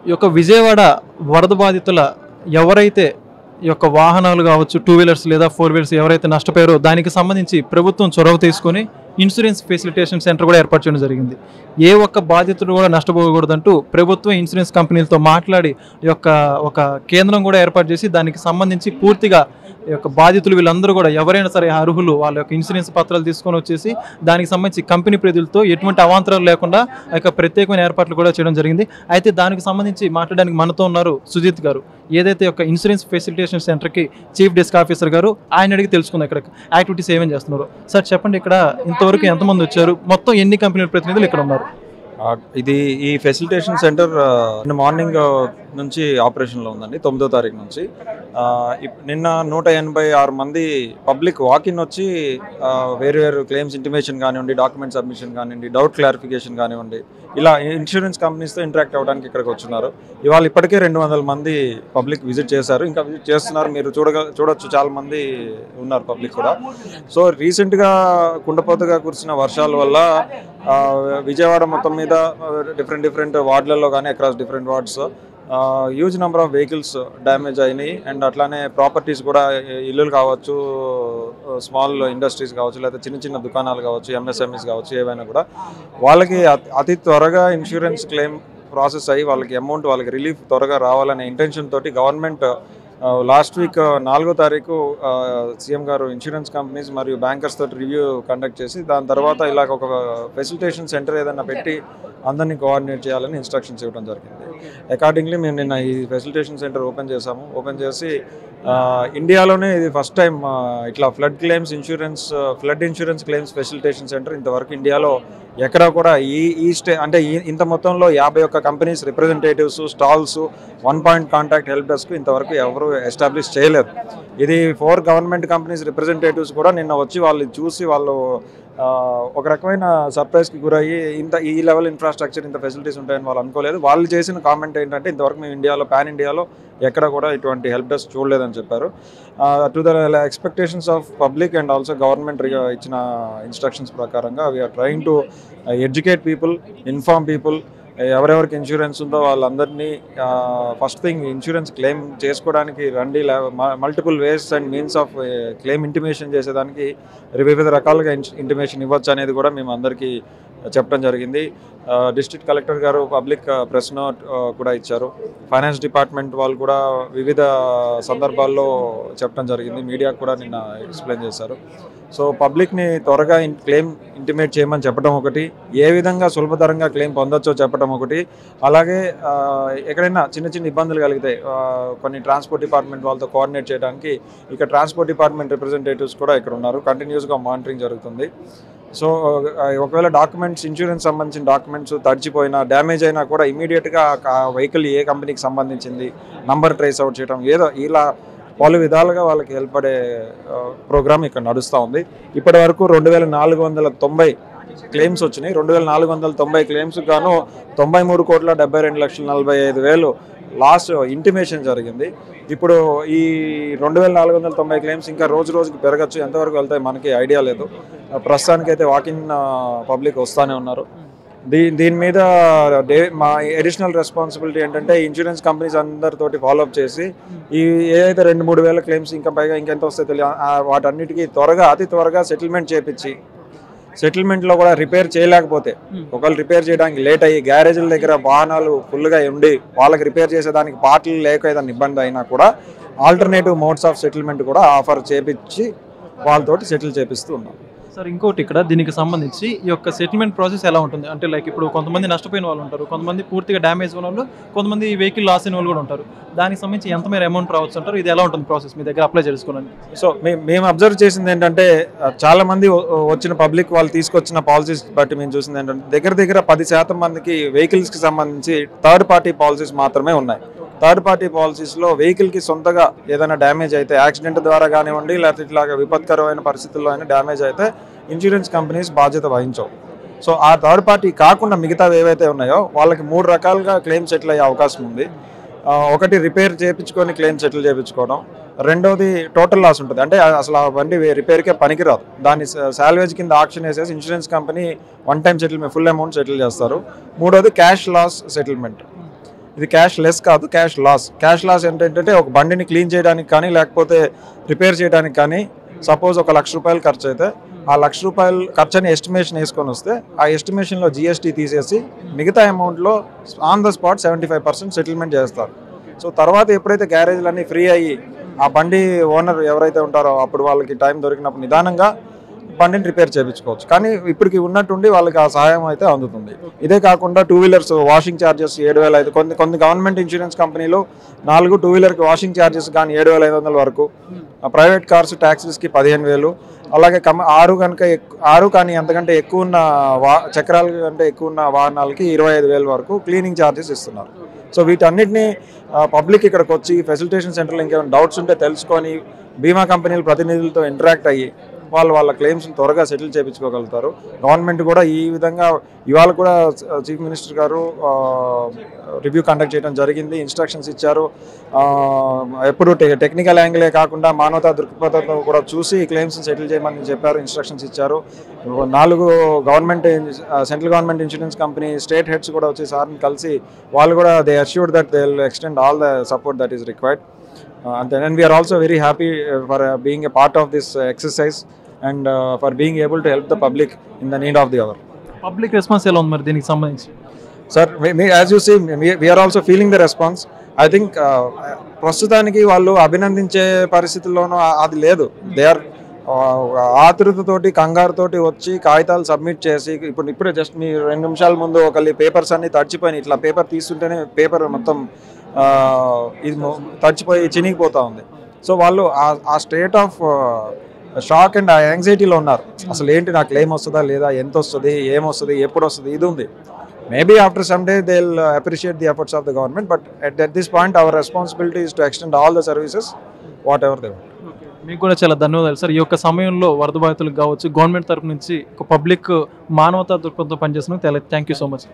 ఈ యొక్క విజయవాడ వరద బాధితుల ఎవరైతే ఈ యొక్క వాహనాలు కావచ్చు, 2 వీలర్స్ లేదా 4 వీలర్స్ ఎవరైతే నష్టపోయారో దానికి సంబంధించి ప్రభుత్వం చొరవ తీసుకొని ఇన్సూరెన్స్ ఫెసిలిటేషన్ సెంటర్ కూడా ఏర్పాటు చేయడం జరిగింది. ఏ ఒక్క బాధితుడు కూడా నష్టపోకూడదంటూ ప్రభుత్వం ఇన్సూరెన్స్ కంపెనీలతో మాట్లాడి ఈ యొక్క ఒక కేంద్రం కూడా ఏర్పాటు చేసి దానికి సంబంధించి పూర్తిగా ఈ యొక్క బాధితులు వీళ్ళందరూ కూడా ఎవరైనా సరే అర్హులు వాళ్ళ యొక్క ఇన్సూరెన్స్ పత్రాలు తీసుకొని వచ్చేసి దానికి సంబంధించి కంపెనీ ప్రజలతో ఎటువంటి అవాంతరాలు లేకుండా ఆ యొక్క ప్రత్యేకమైన ఏర్పాట్లు కూడా చేయడం జరిగింది. అయితే దానికి సంబంధించి మాట్లాడడానికి మనతో ఉన్నారు సుజిత్ గారు, ఏదైతే యొక్క ఇన్సూరెన్స్ ఫెసిలిటేషన్ సెంటర్కి చీఫ్ డెస్క్ ఆఫీసర్ గారు. ఆయన అడిగి తెలుసుకుందాం ఇక్కడ యాక్టివిటీస్ ఏమేమి చేస్తున్నారు. సార్ చెప్పండి, ఇక్కడ ఇంతవరకు ఎంతమంది వచ్చారు, మొత్తం ఎన్ని కంపెనీల ప్రతినిధులు ఇక్కడ ఉన్నారు? ఇది ఈ ఫెసిలిటేషన్ సెంటర్ మార్నింగ్ నుంచి ఆపరేషన్లో ఉందండి, 9వ తారీఖు నుంచి. నిన్న 186 మంది పబ్లిక్ వాకిన్ వచ్చి వేరు వేరు క్లెయిమ్స్ ఇంటిమేషన్ కానివ్వండి, డాక్యుమెంట్ సబ్మిషన్ కానివ్వండి, డౌట్ క్లారిఫికేషన్ కానివ్వండి, ఇలా ఇన్సూరెన్స్ కంపెనీస్తో ఇంటరాక్ట్ అవ్వడానికి ఇక్కడికి వచ్చున్నారు. ఇవాళ ఇప్పటికే 200 మంది పబ్లిక్ విజిట్ చేశారు, ఇంకా విజిట్ చేస్తున్నారు. మీరు చూడొచ్చు చాలా మంది ఉన్నారు పబ్లిక్ కూడా. సో రీసెంట్గా కుండపోతగా కురిసిన వర్షాల వల్ల విజయవాడ మొత్తం మీద డిఫరెంట్ వార్డులలో కానీ across different wards huge number of vehicles damage అయినాయి. అండ్ అట్లానే ప్రాపర్టీస్ కూడా, ఇల్లులు కావచ్చు, స్మాల్ ఇండస్ట్రీస్ కావచ్చు, లేదా చిన్న చిన్న దుకాణాలు కావచ్చు, ఎంఎస్ఎంఈస్ కావచ్చు, ఏవైనా కూడా వాళ్ళకి అతి త్వరగా ఇన్సూరెన్స్ క్లెయిమ్ ప్రాసెస్ అయ్యి వాళ్ళకి అమౌంట్, వాళ్ళకి రిలీఫ్ త్వరగా రావాలనే ఇంటెన్షన్ తోటి గవర్నమెంట్ లాస్ట్ వీక్ 4వ తారీఖు సీఎం గారు ఇన్సూరెన్స్ కంపెనీస్ మరియు బ్యాంకర్స్ తోటి రివ్యూ కండక్ట్ చేసి దాని తర్వాత ఇలాగ ఒక ఫెసిలిటేషన్ సెంటర్ ఏదైనా పెట్టి అందరినీ కోఆర్డినేట్ చేయాలని ఇన్స్ట్రక్షన్స్ ఇవ్వడం జరిగింది. అకార్డింగ్లీ మేము నిన్న ఈ ఫెసిలిటేషన్ సెంటర్ ఓపెన్ చేసాము. ఓపెన్ చేసి ఇండియాలోనే ఇది ఫస్ట్ టైం ఇట్లా flood insurance claims facilitation centre ఇంతవరకు ఇండియాలో ఎక్కడా కూడా అంటే ఇంత మొత్తంలో 51 companies representatives, stalls, 1 point contact help desk ఇంతవరకు ఎవరు ఎస్టాబ్లిష్ చేయలేదు. ఇది 4 గవర్నమెంట్ కంపెనీస్ రిప్రజెంటేటివ్స్ కూడా నిన్న వచ్చి వాళ్ళు చూసి వాళ్ళు ఒక రకమైన సర్ప్రైజ్కి గురయ్యి ఈ లెవెల్ ఇన్ఫ్రాస్ట్రక్చర్, ఇంత ఫెసిలిటీస్ ఉంటాయని వాళ్ళు అనుకోలేదు. వాళ్ళు చేసిన కామెంట్ ఏంటంటే ఇంతవరకు మేము పాన్ ఇండియాలో ఎక్కడ కూడా ఇటువంటి హెల్ప్ డెస్క్ చూడలేదని చెప్పారు. To the expectations of public and also government ఇచ్చిన ఇన్స్ట్రక్షన్స్ ప్రకారంగా we are trying to educate people, inform people. ఎవరెవరికి ఇన్సూరెన్స్ ఉందో వాళ్ళందరినీ ఫస్ట్ థింగ్ ఇన్సూరెన్స్ క్లెయిమ్ చేసుకోవడానికి రండి. Multiple ways and means of claim intimation చేసేదానికి వివిధ రకాలుగా ఇంటిమేషన్ ఇవ్వచ్చు అనేది కూడా మేము అందరికీ చెప్పడం జరిగింది. డిస్ట్రిక్ట్ కలెక్టర్ గారు పబ్లిక్ ప్రెస్ నోట్ కూడా ఇచ్చారు. ఫైనాన్స్ డిపార్ట్మెంట్ వాళ్ళు కూడా వివిధ సందర్భాల్లో చెప్పడం జరిగింది. మీడియాకు కూడా నిన్న ఎక్స్ప్లెయిన్ చేశారు. సో పబ్లిక్ని త్వరగా క్లెయిమ్ ఇంటిమేట్ చేయమని చెప్పడం ఒకటి, ఏ విధంగా సులభతరంగా క్లెయిమ్ పొందొచ్చో చెప్పడం ఒకటి, అలాగే ఎక్కడైనా చిన్న ఇబ్బందులు కలిగితే కొన్ని ట్రాన్స్పోర్ట్ డిపార్ట్మెంట్ వాళ్ళతో కోఆర్డినేట్ చేయడానికి ఇక్కడ ట్రాన్స్పోర్ట్ డిపార్ట్మెంట్ రిప్రజెంటేటివ్స్ కూడా ఇక్కడ ఉన్నారు. కంటిన్యూస్గా మానిటరింగ్ జరుగుతుంది. సో ఒకవేళ ఇన్సూరెన్స్ సంబంధించిన డాక్యుమెంట్స్ తడిచిపోయినా, డ్యామేజ్ అయినా కూడా ఇమీడియట్గా వెహికల్ ఏ కంపెనీకి సంబంధించింది నంబర్ ట్రేస్ అవుట్ చేయడం, ఏదో ఇలా పలు విధాలుగా వాళ్ళకి హెల్ప్ పడే ప్రోగ్రామ్ ఇక్కడ నడుస్తూ ఉంది. ఇప్పటి వరకు 2490 క్లెయిమ్స్ వచ్చినాయి. 2490 క్లెయిమ్స్ గాను 93,72,45,00,000 లాస్ట్ ఇంటిమేషన్ జరిగింది. ఇప్పుడు ఈ 2490 క్లెయిమ్స్ ఇంకా రోజుకి పెరగచ్చు. ఎంతవరకు వెళ్తాయి మనకి ఐడియా లేదు. ప్రస్తుతానికైతే వాకిన్ పబ్లిక్ వస్తూనే ఉన్నారు. దీని మీద మా అడిషనల్ రెస్పాన్సిబిలిటీ ఏంటంటే ఇన్సూరెన్స్ కంపెనీస్ అందరితోటి ఫాలోఅప్ చేసి ఏదైతే 2-3 వేల క్లెయిమ్స్ ఇంకా పైగా ఇంకెంత వస్తాయో తెలియదు, వాటన్నిటికీ అతి త్వరగా సెటిల్మెంట్ చేపించి, సెటిల్మెంట్లో కూడా రిపేర్ చేయలేకపోతే, ఒకవేళ రిపేర్ చేయడానికి లేట్ అయ్యి గ్యారేజ్ల దగ్గర వాహనాలు ఫుల్గా ఉండి వాళ్ళకి రిపేర్ చేసేదానికి పార్టీలు లేక ఏదైనా ఇబ్బంది అయినా కూడా ఆల్టర్నేటివ్ మోడ్స్ ఆఫ్ సెటిల్మెంట్ కూడా ఆఫర్ చేపించి వాళ్ళతోటి సెటిల్ చేపిస్తూ ఉన్నాం. సార్ ఇంకోటి, ఇక్కడ దీనికి సంబంధించి ఈ యొక్క సెటిల్మెంట్ ప్రాసెస్ ఎలా ఉంటుంది అంటే లైక్ ఇప్పుడు కొంతమంది నష్టపోయిన వాళ్ళు ఉంటారు, కొంతమంది పూర్తిగా డ్యామేజ్ ఉన్న వాళ్ళు, కొంతమంది వెహికల్ లాస్ అయిన వాళ్ళు కూడా ఉంటారు. దానికి సంబంధించి ఎంత మేర అమౌంట్ రావచ్చు అంటారు? ఇది ఎలా ఉంటుంది ప్రాసెస్ మీ దగ్గర అప్లై చేసుకోవడానికి? సో మేము అబ్జర్వ్ చేసింది ఏంటంటే చాలా మంది వచ్చిన పబ్లిక్ వాళ్ళు తీసుకొచ్చిన పాలసీస్ బట్టి మేము చూసింది ఏంటంటే దగ్గర 10% మందికి వెహికల్స్కి సంబంధించి థర్డ్ పార్టీ పాలసీస్ మాత్రమే ఉన్నాయి. థర్డ్ పార్టీ పాలసీస్లో వెహికల్కి సొంతగా ఏదైనా డ్యామేజ్ అయితే, యాక్సిడెంట్ ద్వారా కానివ్వండి, లేకపోతే ఇట్లాగా విపత్కరమైన పరిస్థితుల్లో అయినా డ్యామేజ్ అయితే ఇన్సూరెన్స్ కంపెనీస్ బాధ్యత వహించవు. సో ఆ థర్డ్ పార్టీ కాకుండా మిగతావి ఏవైతే ఉన్నాయో వాళ్ళకి 3 రకాలుగా క్లెయిమ్ సెటిల్ అయ్యే అవకాశం ఉంది. ఒకటి రిపేర్ చేయించుకొని క్లెయిమ్ సెటిల్ చేయించుకోవడం, రెండోది టోటల్ లాస్ ఉంటుంది, అంటే అసలు ఆ బండి రిపేర్కే పనికిరాదు, దాన్ని సాల్వేజ్ కింద ఆక్షన్ వేసేసి insurance company 1 time settlement full amount settle చేస్తారు. మూడోది క్యాష్ లాస్ సెటిల్మెంట్. ఇది క్యాష్ లెస్ కాదు, క్యాష్ లాస్. క్యాష్ లాస్ ఏంటంటే ఒక బండిని క్లీన్ చేయడానికి కానీ లేకపోతే రిపేర్ చేయడానికి కానీ సపోజ్ ఒక ₹1,00,000 ఖర్చు అయితే ఆ ₹1,00,000 ఖర్చు అని ఎస్టిమేషన్ వేసుకొని వస్తే ఆ ఎస్టిమేషన్లో GST తీసేసి మిగతా అమౌంట్లో ఆన్ ద స్పాట్ 75% సెటిల్మెంట్ చేస్తారు. సో తర్వాత ఎప్పుడైతే గ్యారేజ్లన్నీ ఫ్రీ అయ్యి ఆ బండి ఓనర్ ఎవరైతే ఉంటారో అప్పుడు వాళ్ళకి టైం దొరికినప్పుడు నిదానంగా బండిని రిపేర్ చేయించుకోవచ్చు. కానీ ఇప్పటికి ఉన్నట్టుండి వాళ్ళకి ఆ సహాయం అయితే అందుతుంది. ఇదే కాకుండా 2 వీలర్స్ వాషింగ్ ఛార్జెస్ 7,500, కొన్ని గవర్నమెంట్ ఇన్సూరెన్స్ కంపెనీలు 4 2 వీలర్కి వాషింగ్ ఛార్జెస్ కానీ 7,500 వరకు, ప్రైవేట్ కార్స్ ట్యాక్సీస్కి 15,000, అలాగే 6 కానీ అంతకంటే ఎక్కువ ఉన్న చక్రాల కంటే ఎక్కువ ఉన్న వాహనాలకి 25,000 వరకు క్లీనింగ్ ఛార్జెస్ ఇస్తున్నారు. సో వీటన్నిటిని పబ్లిక్ ఇక్కడికి వచ్చి ఫెసిలిటేషన్ సెంటర్లో ఇంకేమైనా డౌట్స్ ఉంటే తెలుసుకొని బీమా కంపెనీల ప్రతినిధులతో ఇంటరాక్ట్ అయ్యి వాళ్ళ క్లెయిమ్స్ని త్వరగా సెటిల్ చేయించుకోగలుగుతారు. గవర్నమెంట్ కూడా ఈ విధంగా ఇవాళ కూడా చీఫ్ మినిస్టర్ గారు రివ్యూ కండక్ట్ చేయడం జరిగింది, ఇన్స్ట్రక్షన్స్ ఇచ్చారు. ఎప్పుడు టెక్నికల్ యాంగిలే కాకుండా మానవతా దృక్పథంతో కూడా చూసి క్లెయిమ్స్ని సెటిల్ చేయమని చెప్పారు, ఇన్స్ట్రక్షన్స్ ఇచ్చారు. 4 central government insurance company state heads కూడా వచ్చి సార్ని కలిసి వాళ్ళు కూడా they assured that they will extend all the support that is required. And we are also very happy for being a part of this exercise and for being able to help the public in the need of the hour. Public response ఎలా ఉంది మరి దీనికి సంబంధించి? Sir, as you see, we are also feeling the response. I think ప్రస్తుతానికి వాళ్ళు అభినందించే పరిస్థితుల్లోనూ అది లేదు. దే ఆర్ ఆతృతతోటి కంగారుతోటి వచ్చి కాగితాలు సబ్మిట్ చేసి ఇప్పుడే జస్ట్ మీ 2 నిమిషాల ముందు ఒకళ్ళు పేపర్స్ అన్ని తడిచిపోయినాయి. ఇట్లా పేపర్ తీస్తుంటేనే పేపర్ మొత్తం ఇది తడిచిపోయి చినిగిపోతూ ఉంది. సో వాళ్ళు ఆ స్టేట్ ఆఫ్ షాక్ అండ్ ఆ యాంగ్జైటీలో ఉన్నారు. అసలు ఏంటి, నాకు క్లెయిమ్ వస్తుందా లేదా, ఎంత వస్తుంది, ఏమొస్తుంది, ఎప్పుడు వస్తుంది, ఇది ఉంది. Maybe after some day they'll appreciate the efforts of the government, but at this point our responsibility is to extend all the services whatever they want. మీకు కూడా చాలా ధన్యవాదాలు సార్. ఈ యొక్క సమయంలో వరద బాధితులకు కావచ్చు గవర్నమెంట్ తరపు నుంచి ఒక పబ్లిక్ మానవతా దృక్పథంతో పనిచేస్తున్నందుకు థ్యాంక్ యూ సో మచ్.